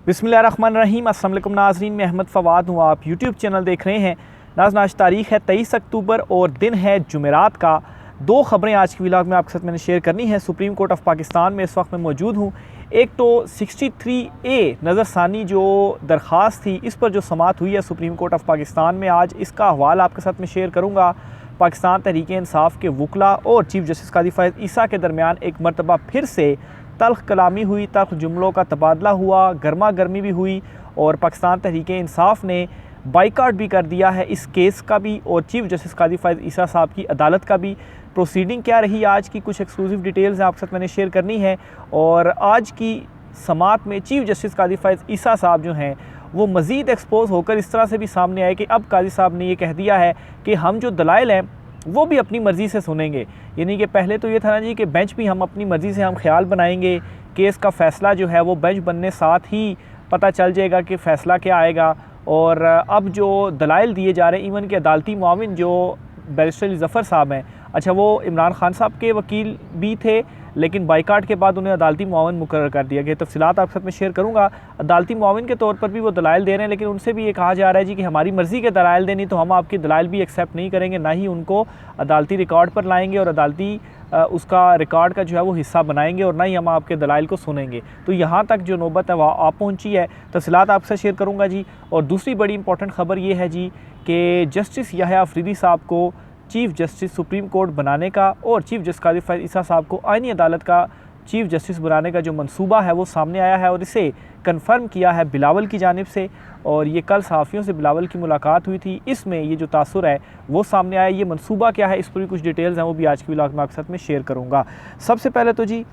बिस्मिल्लाहिर्रहमानिर्रहीम। अस्सलाम वालेकुम नाज़रीन, मैं अहमद फ़वाद हूँ। आप यूट्यूब चैनल देख रहे हैं। नाज़रीन, आज तारीख़ है 23 अक्टूबर और दिन है जुमेरात का। दो ख़बरें आज की व्लॉग में आपके साथ मैंने शेयर करनी है। सुप्रीम कोर्ट ऑफ पाकिस्तान में इस वक्त मैं मौजूद हूँ। एक तो 63A नज़रसानी जो दरख्वास्त थी, इस पर जो समाअत हुई है सुप्रीम कोर्ट ऑफ पाकिस्तान में, आज इसका हवाला आपके साथ मैं शेयर करूँगा। पाकिस्तान तहरीक इंसाफ के वकला और चीफ जस्टिस कादी फ़ैज़ ईसा के दरमियान एक मरतबा फिर से तल्ख़ कलामी हुई, तल्ख़ जुमलों का तबादला हुआ, गर्मा गर्मी भी हुई और पाकिस्तान तहरीक इंसाफ ने बाइकाट भी कर दिया है इस केस का भी और चीफ जस्टिस कादी फ़ैज़ ईसा साहब की अदालत का भी। प्रोसीडिंग क्या रही आज की, कुछ एक्सक्लूसिव डिटेल्स आपके साथ मैंने शेयर करनी है। और आज की समाअत में चीफ जस्टिस कादी फ़ैज़ ईसा साहब जो हैं वो मज़ीद एक्सपोज होकर इस तरह से भी सामने आए कि अब कादी साहब ने ये कह दिया है कि हम जो दलाइल हैं वो भी अपनी मर्ज़ी से सुनेंगे। यानी कि पहले तो ये था ना जी कि बेंच भी हम अपनी मर्ज़ी से हम ख्याल बनाएंगे, केस का फ़ैसला जो है वो बेंच बनने साथ ही पता चल जाएगा कि फ़ैसला क्या आएगा। और अब जो दलाइल दिए जा रहे हैं, इवन के अदालती मुआविन जो बैरिस्टर अली ज़फ़र साहब हैं, अच्छा वो इमरान खान साहब के वकील भी थे लेकिन बाइकाट के बाद उन्हें अदालती मुआविन मुकर्रर कर दिया गया। तफ़सीलात आपके साथ मैं शेयर करूँगा। अदालती मुआविन के तौर पर भी वो दलाइल दे रहे हैं, लेकिन उनसे भी ये कहा जा रहा है जी कि हमारी मर्ज़ी के दलाइल देनी, तो हम आपकी दलाइल भी एक्सेप्ट नहीं करेंगे, ना ही उनको अदालती रिकॉर्ड पर लाएंगे और अदालती उसका रिकॉर्ड का जो है वो हिस्सा बनाएंगे और ना ही हम आपके दलाइल को सुनेंगे। तो यहाँ तक जो नौबत है वह आप पहुँची है। तफ़सीलात आपसे शेयर करूँगा जी। और दूसरी बड़ी इंपॉर्टेंट ख़बर ये है जी कि जस्टिस याह्या अफरीदी साहब को चीफ़ जस्टिस सुप्रीम कोर्ट बनाने का और चीफ जस्टिस कादी फ़ैज़ ईसा साहब को आईनी अदालत का चीफ जस्टिस बनाने का जो मंसूबा है वो सामने आया है और इसे कंफर्म किया है बिलावल की जानिब से। और ये कल सहाफ़ियों से बिलावल की मुलाकात हुई थी, इसमें ये जो तासुर है वो सामने आया। ये मंसूबा क्या है, इस पर भी कुछ डिटेल्स हैं, वो भी आज की व्लॉग में आपके साथ में शेयर करूँगा। सबसे पहले तो जी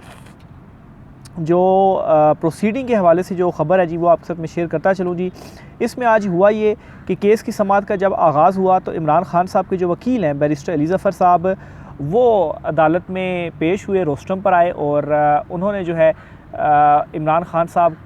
जो प्रोसीडिंग के हवाले से जो ख़बर है जी वो आपके साथ मैं शेयर करता चलूँ जी। इसमें आज हुआ ये कि केस की समाअत का जब आगाज़ हुआ तो इमरान खान साहब के जो वकील हैं बैरिस्टर अली ज़फ़र साहब, वो अदालत में पेश हुए, रोस्ट्रम पर आए और उन्होंने जो है इमरान खान साहब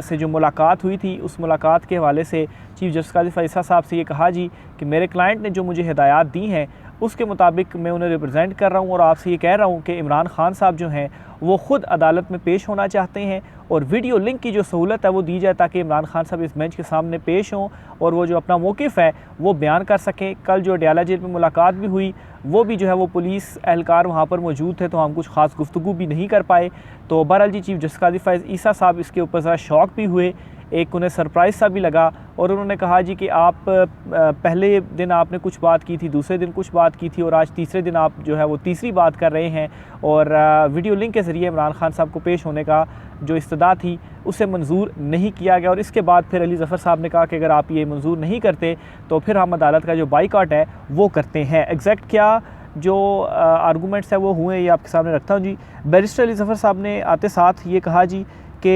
से जो मुलाकात हुई थी उस मुलाकात के हवाले से चीफ जस्टिस कादी फ़ैज़ ईसा साहब से ये कहा जी कि मेरे क्लाइंट ने जो मुझे हिदायत दी हैं उसके मुताबिक मैं उन्हें रिप्रेजेंट कर रहा हूँ और आपसे ये कह रहा हूँ कि इमरान खान साहब जो हैं वो ख़ुद अदालत में पेश होना चाहते हैं और वीडियो लिंक की जो सहूलत है वो दी जाए ताकि इमरान खान साहब इस बेंच के सामने पेश हों और वो जो अपना मौक़िफ़ है वो बयान कर सकें। कल जो अडयाला जेल में मुलाकात भी हुई वो भी जो है वो पुलिस एहलकार वहाँ पर मौजूद थे, तो हम कुछ ख़ास गुफ्तगू भी नहीं कर पाए। तो बहरहाल जी चीफ जस्टिस कादी फ़ैज़ ईसा साहब इसके ऊपर ज़रा शॉक भी हुए, एक उन्हें सरप्राइज़ सा भी लगा और उन्होंने कहा जी कि आप पहले दिन आपने कुछ बात की थी, दूसरे दिन कुछ बात की थी और आज तीसरे दिन आप जो है वो तीसरी बात कर रहे हैं और वीडियो लिंक के ज़रिए इमरान खान साहब को पेश होने का जो इस्तदा थी उसे मंजूर नहीं किया गया। और इसके बाद फिर अली ज़फ़र साहब ने कहा कि अगर आप ये मंजूर नहीं करते तो फिर हम अदालत का जो बाइकाट है वो करते हैं। एग्जैक्ट क्या जो आर्गूमेंट्स है वो हुए ये आपके सामने रखता हूँ जी। बैरिस्टर अली ज़फ़र साहब ने आते साथ ये कहा जी कि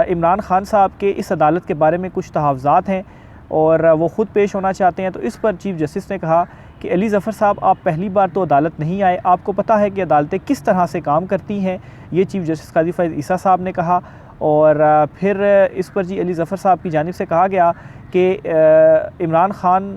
इमरान खान साहब के इस अदालत के बारे में कुछ तहफ़्ज़ात हैं और वो ख़ुद पेश होना चाहते हैं। तो इस पर चीफ जस्टिस ने कहा कि अली ज़फ़र साहब आप पहली बार तो अदालत नहीं आए, आपको पता है कि अदालतें किस तरह से काम करती हैं, ये चीफ जस्टिस कादी फ़ैज़ ईसा साहब ने कहा। और फिर इस पर जी अली ज़फ़र साहब की जानिब से कहा गया कि इमरान खान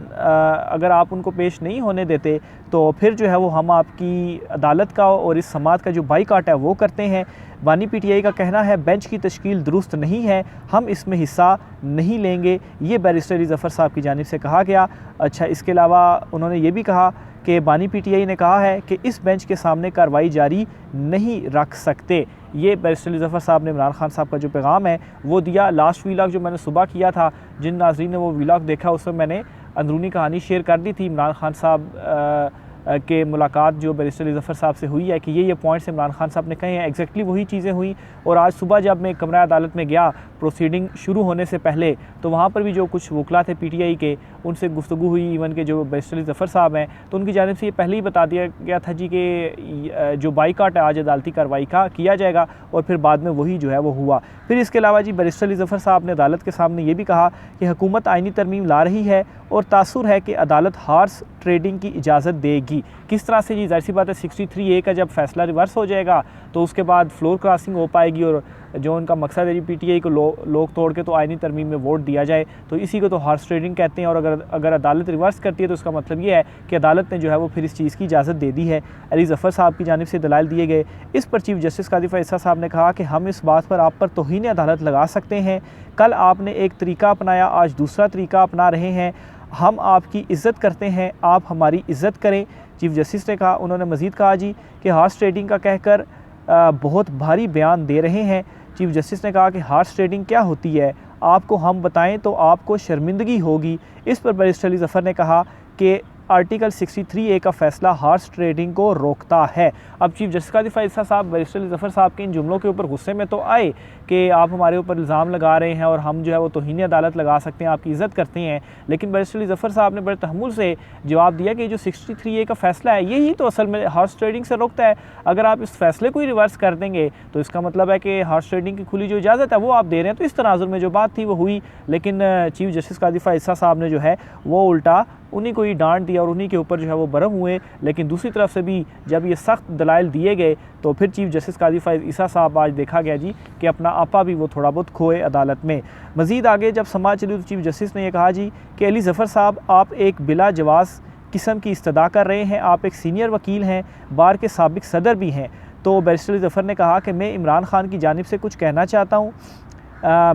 अगर आप उनको पेश नहीं होने देते तो फिर जो है वो हम आपकी अदालत का और इस समाअत का जो बाइकाट है वो करते हैं। बानी पीटीआई का कहना है बेंच की तश्कील दुरुस्त नहीं है, हम इसमें हिस्सा नहीं लेंगे, ये बैरिस्टर अली ज़फ़र साहब की जानिब से कहा गया। अच्छा, इसके अलावा उन्होंने ये भी कहा कि बानी पीटीआई ने कहा है कि इस बेंच के सामने कार्रवाई जारी नहीं रख सकते। ये बैरिस्टर अली ज़फ़र साहब ने इमरान खान साहब का जो पैगाम है वो दिया। लास्ट व्लॉग जो मैंने सुबह किया था, जिन नाज़रीन ने वो व्लॉग देखा उसमें मैंने अंदरूनी कहानी शेयर कर दी थी इमरान खान साहब के मुलाकात जो बैरिस्टर अली ज़फ़र साहब से हुई है कि ये पॉइंट्स इमरान खान साहब ने कहे हैं, एग्जैक्टली वही चीज़ें हुई। और आज सुबह जब मैं कमरा अदालत में गया प्रोसीडिंग शुरू होने से पहले तो वहाँ पर भी जो कुछ वकला थे पीटीआई के उनसे गुफ्तगू हुई, इवन के जो बैरिस्टर अली ज़फ़र साहब हैं तो उनकी जानिब से ये पहले ही बता दिया गया था जी कि जो बाइकाट है आज अदालती कार्रवाई का किया जाएगा और फिर बाद में वही जो है वो हुआ। फिर इसके अलावा जी बैरिस्टर अली ज़फ़र साहब ने अदालत के सामने ये भी कहा कि हुकूमत आइनी तरमीम ला रही है और तासुर है कि अदालत हार्स ट्रेडिंग की इजाज़त देगी। किस तरह से जी, ज़ाहिर सी बात है 63A का जब फ़ैसला रिवर्स हो जाएगा तो उसके बाद फ्लोर क्रॉसिंग हो पाएगी और जो उनका मकसद है जी PTI को लोग तोड़ के तो आईनी तरमीम में वोट दिया जाए, तो इसी को तो हॉर्स ट्रेडिंग कहते हैं। और अगर अदालत रिवर्स करती है तो इसका मतलब ये है कि अदालत ने जो है वो फिर इस चीज़ की इजाज़त दे दी है। अली ज़फ़र साहब की जानिब से दलाइल दिए गए। इस पर चीफ जस्टिस कादी फ़ैज़ल साहब ने कहा कि हम इस बात पर आप पर तौहीन अदालत लगा सकते हैं। कल आपने एक तरीका अपनाया, आज दूसरा तरीका अपना रहे हैं। हम आपकी इज़्ज़त करते हैं, आप हमारी इज़्ज़त करें, चीफ जस्टिस ने कहा। उन्होंने मज़ीद कहा जी कि हॉर्स ट्रेडिंग का कहकर बहुत भारी बयान दे रहे हैं। चीफ जस्टिस ने कहा कि हॉर्स ट्रेडिंग क्या होती है, आपको हम बताएं तो आपको शर्मिंदगी होगी। इस पर बैरिस्टर अली ज़फ़र ने कहा कि आर्टिकल 63A का फ़ैसला हॉर्स ट्रेडिंग को रोकता है। अब चीफ जस्टिस कादी फ़ैज़ल साहब बैरिस्टर अली ज़फ़र साहब के इन जुमलों के ऊपर गुस्से में तो आए कि आप हमारे ऊपर इल्ज़ाम लगा रहे हैं और हम जो है वो तौहीन अदालत लगा सकते हैं, आपकी इज़्ज़त करते हैं। लेकिन बैरिस्टर अली ज़फ़र साहब ने बड़े तहम्मुल से जवाब दिया कि जो 63A का फ़ैसला है यही तो असल में हॉर्स ट्रेडिंग से रोकता है। अगर आप इस फ़ैसले को ही रिवर्स कर देंगे तो इसका मतलब है कि हॉर्स ट्रेडिंग की खुली जो इजाज़त है वो आप दे रहे हैं। तो इस तनाज़ुर में जो बात थी वो हुई, लेकिन चीफ जस्टिस कादी फ़ैज़ल साहब ने जो है वो उल्टा उन्हीं को ही डांट दिया और उन्हीं के ऊपर जो है वो बरम हुए। लेकिन दूसरी तरफ से भी जब ये सख्त दलाइल दिए गए तो फिर चीफ जस्टिस कादी फ़ैज़ल साहब आज देखा गया जी कि अपना आपा भी वो थोड़ा बहुत खोए अदालत में। मज़ीद आगे जब समाज चली तो चीफ जस्टिस ने यह कहा जी कि अली ज़फ़र साहब आप एक बिला जवाज़ किस्म की इस्तदा कर रहे हैं, आप एक सीनियर वकील हैं, बार के साबिक सदर भी हैं। तो बैरिस्टर अली ज़फ़र ने कहा कि मैं इमरान ख़ान की जानिब से कुछ कहना चाहता हूँ,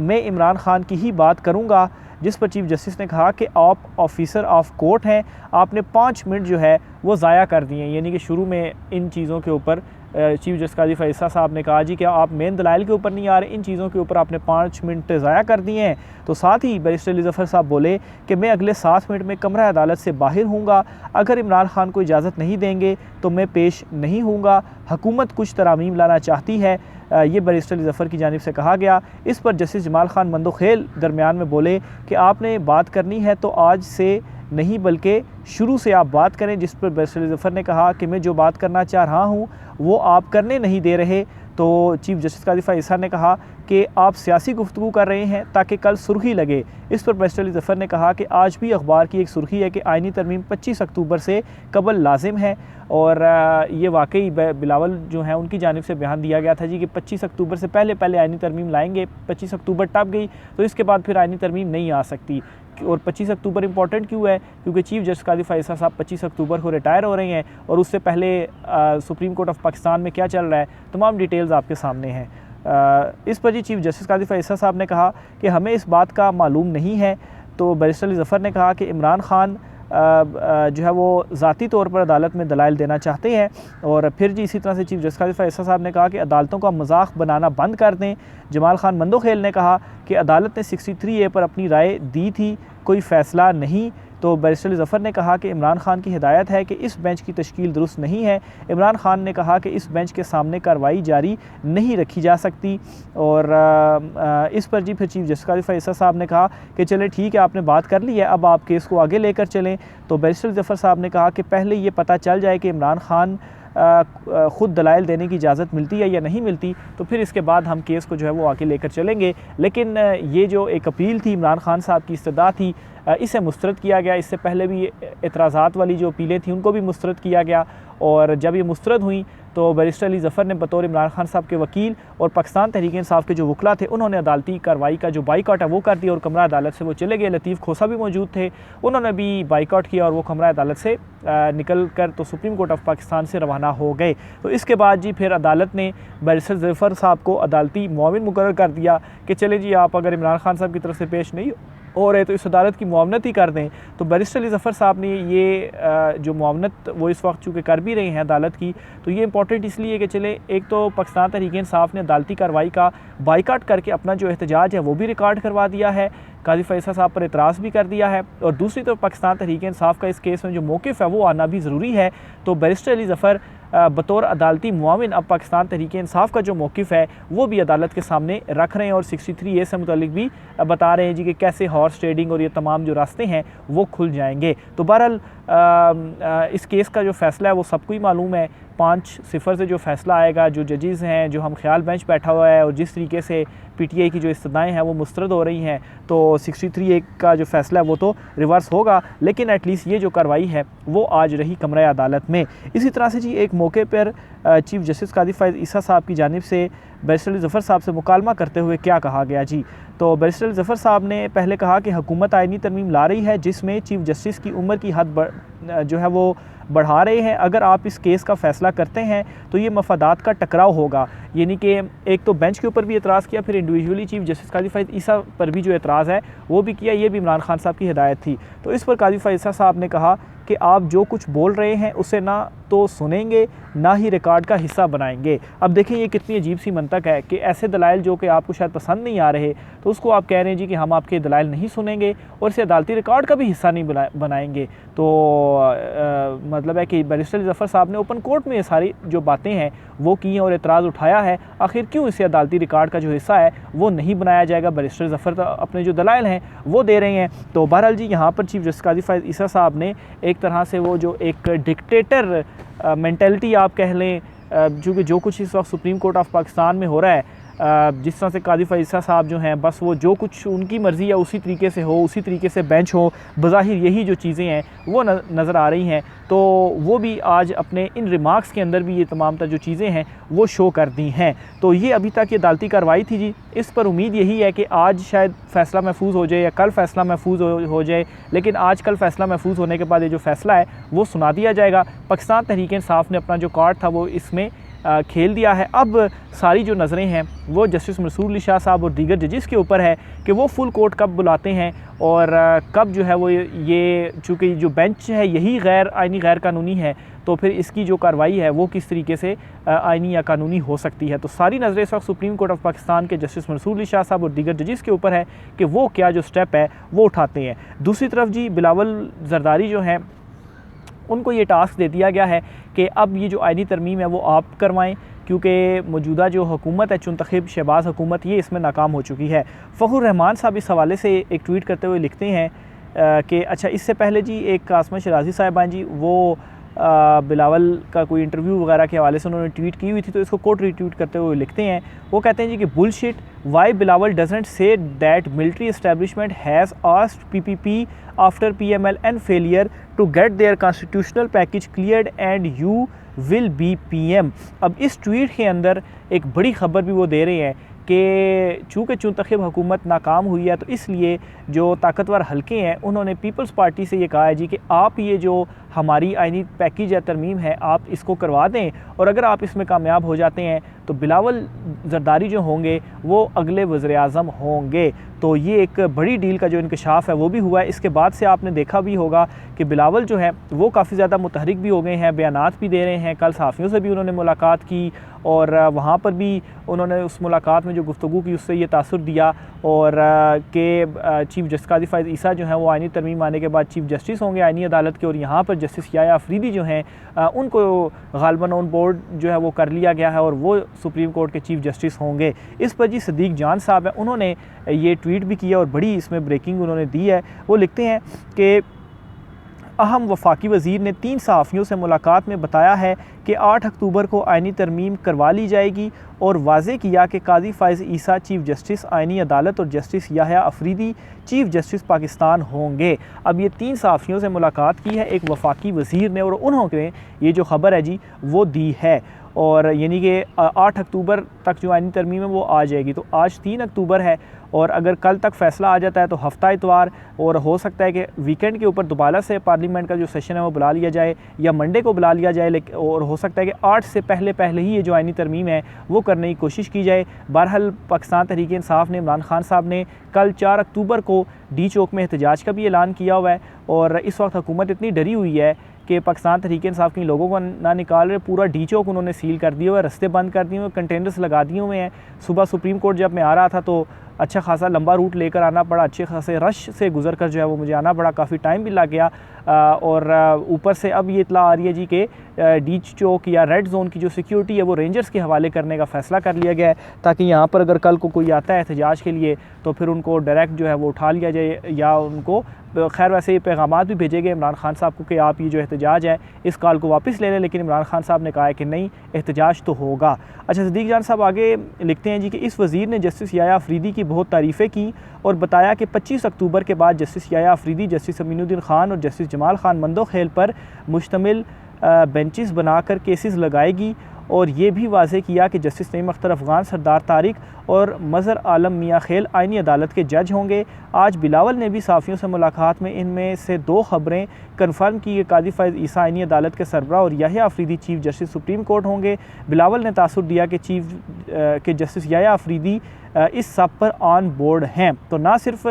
मैं इमरान ख़ान की ही बात करूँगा। जिस पर चीफ जस्टिस ने कहा कि आप ऑफिसर ऑफ कोर्ट हैं, आपने 5 मिनट जो है वो ज़ाया कर दिए। यानी कि शुरू में इन चीज़ों के ऊपर चीफ जस्टिस कादी फ़ैज़ल साहब ने कहा जी कि आप मेन दलाइल के ऊपर नहीं आ रहे, इन चीज़ों के ऊपर आपने 5 मिनट ज़ाया कर दिए हैं। तो साथ ही बैरिस्टर अली ज़फ़र साहब बोले कि मैं अगले 7 मिनट में कमरा अदालत से बाहर हूँगा, अगर इमरान ख़ान को इजाज़त नहीं देंगे तो मैं पेश नहीं हूँगा, हुकूमत कुछ तरामीम लाना चाहती है, ये बैरिस्टर अली ज़फ़र की जानिब से कहा गया। इस पर जस्टिस जमाल खान मंदोखेल दरमियान में बोले कि आपने बात करनी है तो आज से नहीं बल्कि शुरू से आप बात करें। जिस पर बैरिस्टर अली ज़फ़र ने कहा कि मैं जो बात करना चाह रहा हूँ वो आप करने नहीं दे रहे। तो चीफ जस्टिस कादी फ़ैज़ल ने कहा कि आप सियासी गुफ्तगू कर रहे हैं ताकि कल सुर्खी लगे। इस पर बैरिस्टर अली ज़फ़र ने कहा कि आज भी अखबार की एक सुर्खी है कि आइनी तरमीम 25 अक्टूबर से कबल लाजिम है। और ये वाकई बिलावल जो हैं उनकी जानिब से बयान दिया गया था जी कि 25 अक्टूबर से पहले आइनी तरमीम लाएंगे। 25 अक्टूबर टप गई तो इसके बाद फिर आइनी तरमीम नहीं आ सकती। और 25 अक्टूबर इंपॉर्टेंट क्यों है? क्योंकि चीफ जस्टिस कादी फ़ैज़ल साहब 25 अक्टूबर को रिटायर हो रहे हैं और उससे पहले सुप्रीम कोर्ट ऑफ पाकिस्तान में क्या चल रहा है, तमाम डिटेल्स आपके सामने हैं। इस पर जी चीफ जस्टिस कादी फ़ैज़ल साहब ने कहा कि हमें इस बात का मालूम नहीं है। तो बैरिस्टर अली ज़फ़र ने कहा कि इमरान ख़ान जो है वो ज़ाती तौर पर अदालत में दलाइल देना चाहते हैं। और फिर जी इसी तरह से चीफ जस्टिस कादी फ़ैज़ल साहब ने कहा कि अदालतों का मजाक बनाना बंद कर दें। जमाल खान मंदोखेल ने कहा कि अदालत ने 63A पर अपनी राय दी थी, कोई फ़ैसला नहीं। तो बैरिस्टर अली ज़फ़र ने कहा कि इमरान ख़ान की हिदायत है कि इस बेंच की तश्कील दुरुस्त नहीं है। इमरान ख़ान ने कहा कि इस बेंच के सामने कार्रवाई जारी नहीं रखी जा सकती। और इस पर जी फिर चीफ जस्टिस कादी फ़ैज़ल साहब ने कहा कि चले ठीक है, आपने बात कर ली है, अब आप केस को आगे लेकर चलें। तो बैरिस्टर ज़फ़र साहब ने कहा कि पहले ये पता चल जाए कि इमरान ख़ान ख़ुद दलाइल देने की इजाज़त मिलती है या नहीं मिलती, तो फिर इसके बाद हम केस को जो है वो आगे लेकर चलेंगे। लेकिन ये जो एक अपील थी इमरान ख़ान साहब की इस्तदा थी, इसे मुस्तरद किया गया। इससे पहले भी एतराज़ात वाली जो अपीलें थी उनको भी मुस्तरद किया गया। और जब ये मुस्तरद हुई तो बैरिस्टर अली ज़फ़र ने बतौर इमरान ख़ान साहब के वकील और पाकिस्तान तहरीक इंसाफ के जो वकला थे उन्होंने अदालती कार्रवाई का जो बाइकआउट है वो कर दिया और कमरा अदालत से वो चले गए। लतीफ़ खोसा भी मौजूद थे, उन्होंने भी बाइकआउट किया और वो कमरा अदालत से निकल कर तो सुप्रीम कोर्ट ऑफ पाकिस्तान से रवाना हो गए। तो इसके बाद जी फिर अदालत ने बैरिस्टर ज़फ़र साहब को अदालती मुआविन मुकर्रर कर दिया कि चले जी आप अगर इमरान ख़ान साहब की तरफ से पेश नहीं हो रहे तो इस अदालत की मुआवनत ही कर दें। तो बैरिस्टर अली ज़फ़र साहब ने ये जो मुआवनत वो इस वक्त चूँकि कर भी रहे हैं अदालत की, तो ये इंपॉर्टेंट इसलिए कि चले एक तो पाकिस्तान तहरीक इंसाफ ने अदालती कार्रवाई का बाइकआउट करके अपना जो एहतजाज है वो भी रिकॉर्ड करवा दिया है, कादी फ़ैज़ल साहब पर एतराज़ भी कर दिया है। और दूसरी तरफ पाकिस्तान तहरीक इंसाफ का इस केस में जो मौक़िफ़ है वो आना भी ज़रूरी है। तो बैरिस्टर अली ज़फ़र बतौर अदालती मुआविन अब पाकिस्तान तहरीक इंसाफ का जो मौक़िफ़ है वो भी अदालत के सामने रख रहे हैं और 63A से मुतालिक भी बता रहे हैं जी कि कैसे हॉर्स ट्रेडिंग और ये तमाम जो रास्ते हैं वो खुल जाएंगे। तो बहरहाल इस केस का जो फ़ैसला है वो सबको ही मालूम है। 5-0 से जो फ़ैसला आएगा, जो जजेज़ हैं, जो हम ख्याल बेंच बैठा हुआ है और जिस तरीके से PTI की जो इस्तदाएँ हैं वो मुस्तरद हो रही हैं, तो 63A का जो फ़ैसला है वो तो रिवर्स होगा। लेकिन एटलीस्ट ये जो कार्रवाई है वो आज रही कमरा अदालत में। इसी तरह से जी एक मौके पर चीफ जस्टिस कादी फ़ैज़ल साहब की जानिब से बैरिस्टर अली ज़फ़र साहब से मुकालमा करते हुए क्या कहा गया जी। तो बैरिस्टर अली ज़फ़र साहब ने पहले कहा कि हुकूमत आइनी तरमीम ला रही है जिसमें चीफ जस्टिस की उम्र की हद जो है वो बढ़ा रहे हैं। अगर आप इस केस का फ़ैसला करते हैं तो ये मफादात का टकराव होगा। यानी कि एक तो बेंच के ऊपर भी एतराज़ किया, फिर इंडिविजुअली चीफ जस्टिस काजी फ़ाइज़ ईसा पर भी जो एतराज़ है वो भी किया। ये भी इमरान खान साहब की हिदायत थी। तो इस पर काजी फ़ाइज़ ईसा साहब ने कहा कि आप जो कुछ बोल रहे हैं उसे ना तो सुनेंगे ना ही रिकॉर्ड का हिस्सा बनाएंगे। अब देखें ये कितनी अजीब सी मंतक है कि ऐसे दलाइल जो कि आपको शायद पसंद नहीं आ रहे तो उसको आप कह रहे हैं जी कि हम आपके दलाइल नहीं सुनेंगे और इसे अदालती रिकॉर्ड का भी हिस्सा नहीं बनाएंगे। तो मतलब है कि बैरिस्टर ज़फ़र साहब ने ओपन कोर्ट में ये सारी जो बातें हैं वो की हैं और एतराज़ उठाया है। आखिर क्यों इसे अदालती रिकॉर्ड का जो हिस्सा है वो नहीं बनाया जाएगा। बैरिस्टर ज़फ़र अपने जो दलाइल हैं वो दे रहे हैं। तो बहरहाल जी यहाँ पर चीफ जस्टिस काजी फ़ाइज़ ईसा साहब ने एक तरह से वो जो एक डिक्टेटर मेंटालिटी आप कह लें, चूँकि जो कुछ इस वक्त सुप्रीम कोर्ट ऑफ पाकिस्तान में हो रहा है, जिस तरह से काजी फ़ाइज़ ईसा साहब जो हैं बस वो जो कुछ उनकी मर्ज़ी है उसी तरीके से हो, उसी तरीके से बेंच हो, बज़ाहिर यही जो चीज़ें हैं वो नज़र आ रही हैं। तो वो भी आज अपने इन रिमार्क्स के अंदर भी ये तमाम तर जो चीज़ें हैं वो शो कर दी हैं। तो ये अभी तक ये अदालती कार्रवाई थी जी। इस पर उम्मीद यही है कि आज शायद फ़ैसला महफूज हो जाए या कल फ़ैसला महफूज हो जाए, लेकिन आज कल फ़ैसला महफूज होने के बाद ये जो फ़ैसला है वो सुना दिया जाएगा। पाकिस्तान तहरीक इंसाफ ने अपना जो कार्ड था वो इसमें खेल दिया है। अब सारी जो नज़रें हैं वो जस्टिस मंसूर अली शाह साहब और दीगर जजिस के ऊपर है कि वो फुल कोर्ट कब बुलाते हैं और कब जो है वो ये चूँकि जो बेंच है यही गैर आइनी गैर कानूनी है तो फिर इसकी जो कार्रवाई है वो किस तरीके से आइनी या कानूनी हो सकती है। तो सारी नज़रें इस वक्त सुप्रीम कोर्ट ऑफ पाकिस्तान के जस्टिस मंसूर अली शाह साहब और दीगर जजिस के ऊपर है कि वो क्या जो स्टेप है वो उठाते हैं। दूसरी तरफ जी बिलावल जरदारी जो हैं उनको ये टास्क दे दिया गया है कि अब ये जो आइनी तरमीम है वो आप करवाएं, क्योंकि मौजूदा जो हुकूमत है चुनतखब शहबाज हुकूमत ये इसमें नाकाम हो चुकी है। फ़खरुर रहमान साहब इस हवाले से एक ट्वीट करते हुए लिखते हैं कि अच्छा इससे पहले जी एक आसमा शराजी साहिबान जी वो बिलावल का कोई इंटरव्यू वगैरह के हवाले से उन्होंने ट्वीट की हुई थी, तो इसको कोट रीट्वीट करते हुए लिखते हैं, वो कहते हैं जी कि bullshit, why Bilawal doesn't say that military establishment has asked PPP after PMLN failure to get there constitutional package cleared and you will be PM। अब इस ट्वीट के अंदर एक बड़ी खबर भी वो दे रहे हैं कि चूँकि चुनतखब हुकूमत नाकाम हुई है तो इसलिए जो ताकतवर हलके हैं उन्होंने पीपल्स पार्टी से ये कहा है जी कि आप ये जो हमारी आइनी पैकेज या तरमीम है आप इसको करवा दें और अगर आप इसमें कामयाब हो जाते हैं तो बिलावल जरदारी जो होंगे वो अगले वज़ीर-ए-आज़म होंगे। तो ये एक बड़ी डील का जो इंकशाफ है वो भी हुआ है। इसके बाद से आपने देखा भी होगा कि बिलावल जो है वो काफ़ी ज़्यादा मुतहरिक भी हो गए हैं, बयानात भी दे रहे हैं। कल सहाफ़ियों से भी उन्होंने मुलाकात की और वहाँ पर भी उन्होंने उस मुलाकात में जो गुफ्तगू की उससे ये तासुर दिया और कि चीफ जस्टिस काज़ी फ़ाइज़ ईसा जो हैं वो आइनी तरमीम आने के बाद चीफ जस्टिस होंगे आइनी अदालत के, और यहाँ पर जस्टिस याया अफरीदी जो हैं उनको गालबन ऑन बोर्ड जो है वो कर लिया गया है और वो सुप्रीम कोर्ट के चीफ जस्टिस होंगे। इस पर जी सदीक जान साहब हैं उन्होंने ये ट्वीट भी किया और बड़ी इसमें ब्रेकिंग उन्होंने दी है। वो लिखते हैं कि अहम वफाकी वज़ीर ने 3 सहाफ़ियों से मुलाकात में बताया है कि 8 अक्टूबर को आइनी तरमीम करवा ली जाएगी और वाज़े किया कि काज़ी फ़ाइज़ ईसा चीफ जस्टिस आइनी अदालत और justice Yahya Afridi chief justice Pakistan होंगे। अब ये 3 सहाफ़ियों से मुलाकात की है एक वफाकी वज़ीर ने और उन्होंने ये जो ख़बर है जी वो दी है और यानी कि 8 अक्टूबर तक जो आइनी तरमीम है वो आ जाएगी। तो आज 3 अक्टूबर है और अगर कल तक फ़ैसला आ जाता है तो हफ्ता इतवार और हो सकता है कि वीकेंड के ऊपर दोबारा से पार्लियामेंट का जो सेशन है वो बुला लिया जाए या मंडे को बुला लिया जाए, और हो सकता है कि 8 से पहले ही ये जो आइनी तरमीम है वो करने की कोशिश की जाए। बहरहाल पाकिस्तान तहरीक इंसाफ ने इमरान खान साहब ने कल 4 अक्टूबर को डी चौक में एहतजाज का भी ऐलान किया हुआ है और इस वक्त हुकूमत इतनी डरी हुई है कि पाकिस्तान तहरीक इंसाफ के लोगों को ना निकाल रहे, पूरा डी चौक उन्होंने सील कर दिया हुआ है, रास्ते बंद कर दिए हुए, कंटेनर्स लगा दिए हुए हैं। सुबह सुप्रीम कोर्ट जब मैं आ रहा था तो अच्छा खासा लंबा रूट लेकर आना पड़ा, अच्छे खासे रश से गुजर कर जो है वो मुझे आना पड़ा, काफ़ी टाइम भी लग गया और ऊपर से अब ये इतला आ रही है जी कि डी चौक या रेड जोन की जो सिक्योरिटी है वो रेंजर्स के हवाले करने का फ़ैसला कर लिया गया है ताकि यहाँ पर अगर कल को कोई आता है एहतजाज के लिए तो फिर उनको डायरेक्ट जो है वो उठा लिया जाए या उनको खैर वैसे ये पैगामात भी भेजे गए इमरान खान साहब को कि आप ये जो एहतजाज है इस कॉल को वापस ले लें, लेकिन इमरान खान साहब ने कहा है कि नहीं एहतजाज तो होगा। अच्छा सदीक जान साहब आगे लिखते हैं जी कि इस वज़ीर ने जस्टिस याया अफरीदी की बहुत तारीफ़ें की और बताया कि 25 अक्टूबर के बाद जस्टिस याया अफरीदी, जस्टिस अमीनुद्दीन खान और जस्टिस जमाल खान मंदो खेल पर मुश्तमिल बेंचेस बनाकर केसेस लगाएगी और ये भी वाज़ेह किया कि जस्टिस नईम अख्तर अफ़गान, सरदार तारिक और मज़हर आलम मियाँ खेल आइनी अदालत के जज होंगे। आज बिलावल ने भी सहाफ़ियों से मुलाकात में इनमें से 2 ख़बरें कन्फर्म की कि कादी फ़ैज़ ईसा आइनी अदालत के सरबराह और Yahya Afridi chief justice supreme court होंगे। बिलावल ने तासुर दिया कि जस्टिस याह्या अफरीदी इस सब पर ऑन बोर्ड हैं। तो ना सिर्फ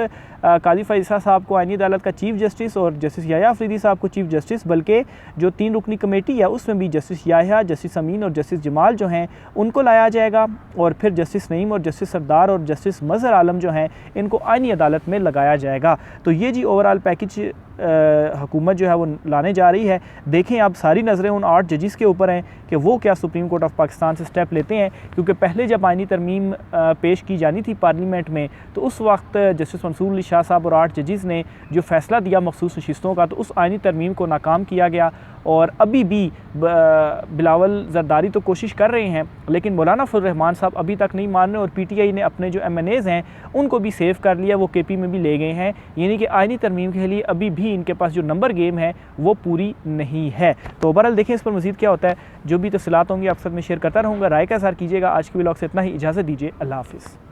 कादी फ़ैज़ ईसा साहब को आइनी अदालत का चीफ़ जस्टिस और जस्टिस याह्या अफरीदी साहब को चीफ़ जस्टिस, बल्कि जो 3 रुकनी कमेटी है उसमें भी जस्टिस याह्या, जस्टिस अमीन और जस्टिस जमाल जो हैं उनको लाया जाएगा और फिर जस्टिस नईम और जस्टिस सरदार और जस्टिस मज़हर आलम जो हैं इनको आइनी अदालत में लगाया जाएगा। तो ये जी ओवरऑल पैकेज हुकूमत जो है वो लाने जा रही है। देखें अब सारी नज़रें उन 8 जजिस के ऊपर हैं कि वो क्या सुप्रीम कोर्ट ऑफ पाकिस्तान से स्टेप लेते हैं, क्योंकि पहले जब आइनी तरमीम पेश की जानी थी पार्लियामेंट में तो उस वक्त जस्टिस मंसूर अली शाह साहब और 8 जजिस ने जो फ़ैसला दिया मखसूस नशिस्तों का, तो उस आइनी तरमीम को नाकाम किया गया। और अभी भी बिलावल ज़रदारी तो कोशिश कर रहे हैं, लेकिन मौलाना फजल रहमान साहब अभी तक नहीं मान रहे और PTI ने अपने जो MNAs हैं उनको भी सेव कर लिया, वो KP में भी ले गए हैं। यानी कि आइनी तरमीम के लिए अभी भी इनके पास जो नंबर गेम है वो पूरी नहीं है। तो ओवरऑल देखें इस पर मज़ीद क्या होता है। जो भी तफसीलात होंगी आपके साथ में शेयर करता रहूँगा। राय का इज़हार कीजिएगा। आज के व्लॉग से इतना ही, इजाज़त दीजिए। अल्लाह हाफ़िज़।